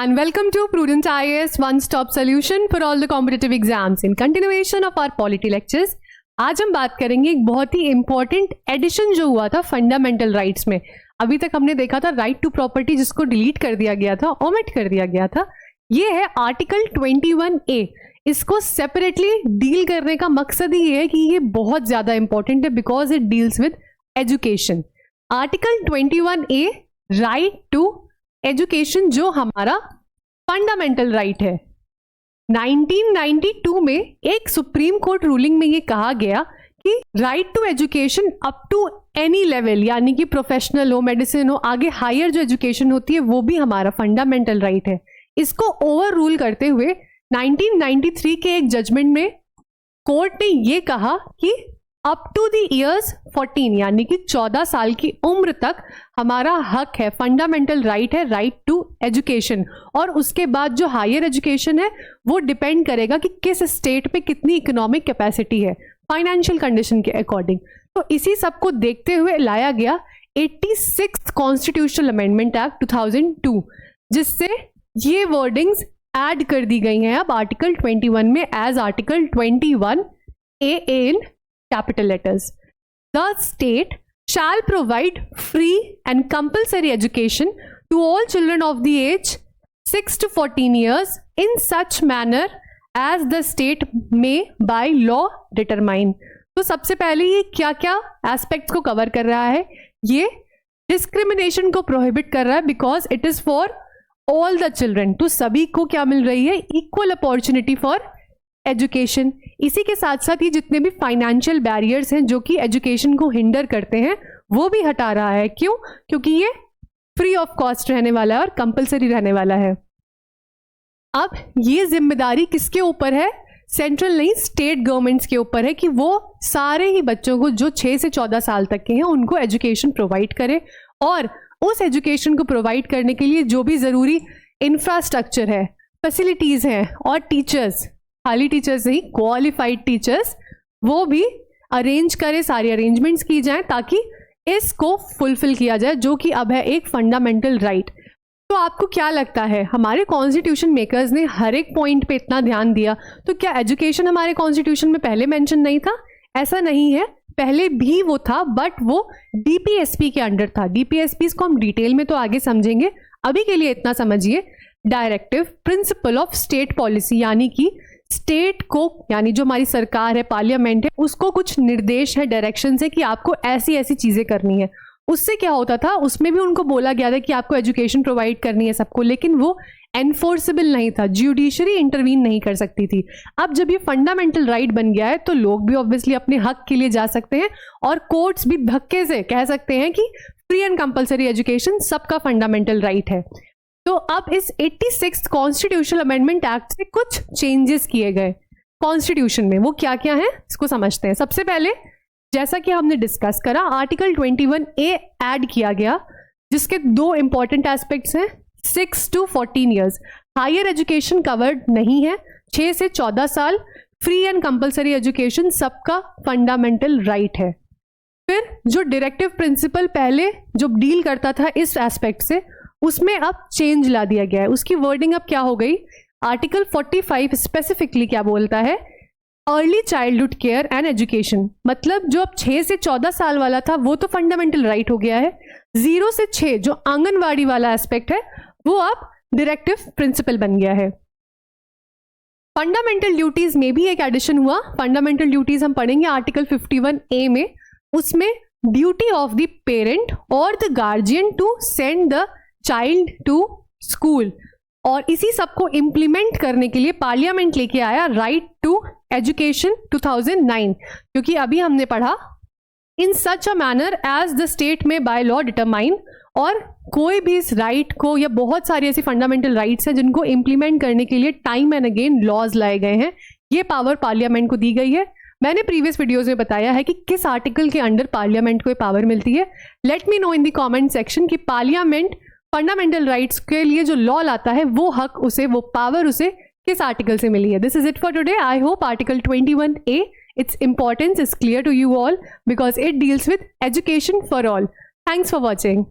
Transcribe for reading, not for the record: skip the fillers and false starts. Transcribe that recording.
and welcome to Prudence IAS one-stop solution for all the competitive exams in continuation of our polity lectures. आज हम बात करेंगे एक बहुत ही इंपॉर्टेंट एडिशन जो हुआ था फंडामेंटल राइट्स में. अभी तक हमने देखा था राइट टू प्रॉपर्टी जिसको डिलीट कर दिया गया था, ओमिट कर दिया गया था. ये है आर्टिकल 21A. इसको सेपरेटली डील करने का मकसद ही ये है कि ये बहुत ज्यादा इंपॉर्टेंट है because it deals with education. Article 21A right to education जो हमारा फंडामेंटल राइट है. 1992 में एक सुप्रीम कोर्ट रूलिंग में ये कहा गया कि right to education up to any level, यानी कि प्रोफेशनल हो, मेडिसिन हो, आगे हायर जो एजुकेशन होती है वो भी हमारा फंडामेंटल राइट है. इसको ओवर रूल करते हुए 1993 के एक जजमेंट में कोर्ट ने ये कहा कि अप टू द ईयर्स 14 यानी कि 14 साल की उम्र तक हमारा हक है, फंडामेंटल राइट है, राइट टू एजुकेशन. और उसके बाद जो हायर एजुकेशन है वो डिपेंड करेगा कि किस स्टेट पे कितनी इकोनॉमिक कैपेसिटी है, फाइनेंशियल कंडीशन के अकॉर्डिंग. तो इसी सब को देखते हुए लाया गया 86th कॉन्स्टिट्यूशनल अमेंडमेंट एक्ट 2002, जिससे ये वर्डिंग्स ऐड कर दी गई हैं अब आर्टिकल 21 में as article 21A in capital letters. The state shall provide free and compulsory education to all children of the age 6 to 14 years in such manner as the state may by law determine. तो सबसे पहले ये क्या क्या aspects को cover कर रहा है? ये डिस्क्रिमिनेशन को प्रोहिबिट कर रहा है because it is for all the children. तो सभी को क्या मिल रही है? Equal opportunity for education. इसी के साथ साथ ये जितने भी फाइनेंशियल बैरियर्स हैं जो कि एजुकेशन को हिंडर करते हैं वो भी हटा रहा है. क्यों? क्योंकि ये फ्री ऑफ कॉस्ट रहने वाला है और कंपलसरी रहने वाला है. अब ये जिम्मेदारी किसके ऊपर है? सेंट्रल नहीं, स्टेट गवर्नमेंट्स के ऊपर है कि वो सारे ही बच्चों को जो 6 से 14 साल तक के हैं उनको एजुकेशन प्रोवाइड करे. और उस एजुकेशन को प्रोवाइड करने के लिए जो भी ज़रूरी इंफ्रास्ट्रक्चर है, फैसिलिटीज़ हैं और टीचर्स, खाली टीचर्स नहीं, क्वालिफाइड टीचर्स, वो भी अरेंज करे, सारी अरेंजमेंट्स की जाएं ताकि इसको फुलफिल किया जाए जो कि अब है एक फंडामेंटल राइट. तो आपको क्या लगता है हमारे कॉन्स्टिट्यूशन मेकर्स ने हर एक पॉइंट पे इतना ध्यान दिया, तो क्या एजुकेशन हमारे कॉन्स्टिट्यूशन में पहले मेंशन नहीं था? ऐसा नहीं है, पहले भी वो था बट वो डीपीएसपी के अंडर था. डीपीएसपी को हम डिटेल में तो आगे समझेंगे, अभी के लिए इतना समझिए. Directive principle of state policy, यानी कि स्टेट को, यानी जो हमारी सरकार है, पार्लियामेंट है, उसको कुछ निर्देश है, डायरेक्शन है कि आपको ऐसी ऐसी चीजें करनी है. उससे क्या होता था, उसमें भी उनको बोला गया था कि आपको एजुकेशन प्रोवाइड करनी है सबको, लेकिन वो एनफोर्सेबल नहीं था, ज्यूडिशरी इंटरवीन नहीं कर सकती थी. अब जब ये फंडामेंटल राइट बन गया है तो लोग भी ऑब्वियसली अपने हक के लिए जा सकते हैं और कोर्ट्स भी धक्के से कह सकते हैं कि फ्री एंड कंपलसरी एजुकेशन सबका फंडामेंटल राइट है. तो अब इस 86th कॉन्स्टिट्यूशनल अमेंडमेंट एक्ट से कुछ चेंजेस किए गए कॉन्स्टिट्यूशन में. वो क्या क्या है इसको समझते हैं. सबसे पहले जैसा कि हमने डिस्कस करा, आर्टिकल 21A ऐड किया गया जिसके दो इंपॉर्टेंट एस्पेक्ट्स हैं. 6 to 14 years higher education covered नहीं है, 6 से 14 साल फ्री एंड कंपलसरी एजुकेशन सबका फंडामेंटल राइट है. फिर जो डायरेक्टिव प्रिंसिपल पहले जो डील करता था इस एस्पेक्ट से, उसमें अब चेंज ला दिया गया है. उसकी वर्डिंग अब क्या हो गई? आर्टिकल 45 स्पेसिफिकली क्या बोलता है? Early childhood care and education. मतलब जो अब 6 से 14 साल वाला था वो तो फंडामेंटल राइट हो गया है. 0 से 6 जो आंगनवाड़ी वाला एस्पेक्ट है वो अब डायरेक्टिव प्रिंसिपल बन गया है. फंडामेंटल ड्यूटीज में भी एक एडिशन हुआ. फंडामेंटल ड्यूटीज हम पढ़ेंगे आर्टिकल 51A में. उसमें ड्यूटी ऑफ द पेरेंट और the guardian to send the child to school. और इसी सब को इंप्लीमेंट करने के लिए पार्लियामेंट लेके आया राइट टू एजुकेशन 2009, क्योंकि अभी हमने पढ़ा in such a manner as the state में बाय लॉ डिटरमाइन. और कोई भी इस राइट को, या बहुत सारी ऐसी फंडामेंटल राइट्स हैं जिनको इंप्लीमेंट करने के लिए टाइम एंड अगेन लॉज लाए गए हैं. ये पावर पार्लियामेंट को दी गई है. मैंने प्रीवियस वीडियोस में बताया है कि किस आर्टिकल के अंडर पार्लियामेंट को ये पावर मिलती है. Let me know in the comment section कि पार्लियामेंट फंडामेंटल राइट्स के लिए जो लॉ लाता है वो हक उसे, वो पावर उसे किस आर्टिकल से मिली है. This is it for today. I hope article 21A, its importance is clear to you all because it deals with education for all. Thanks for watching.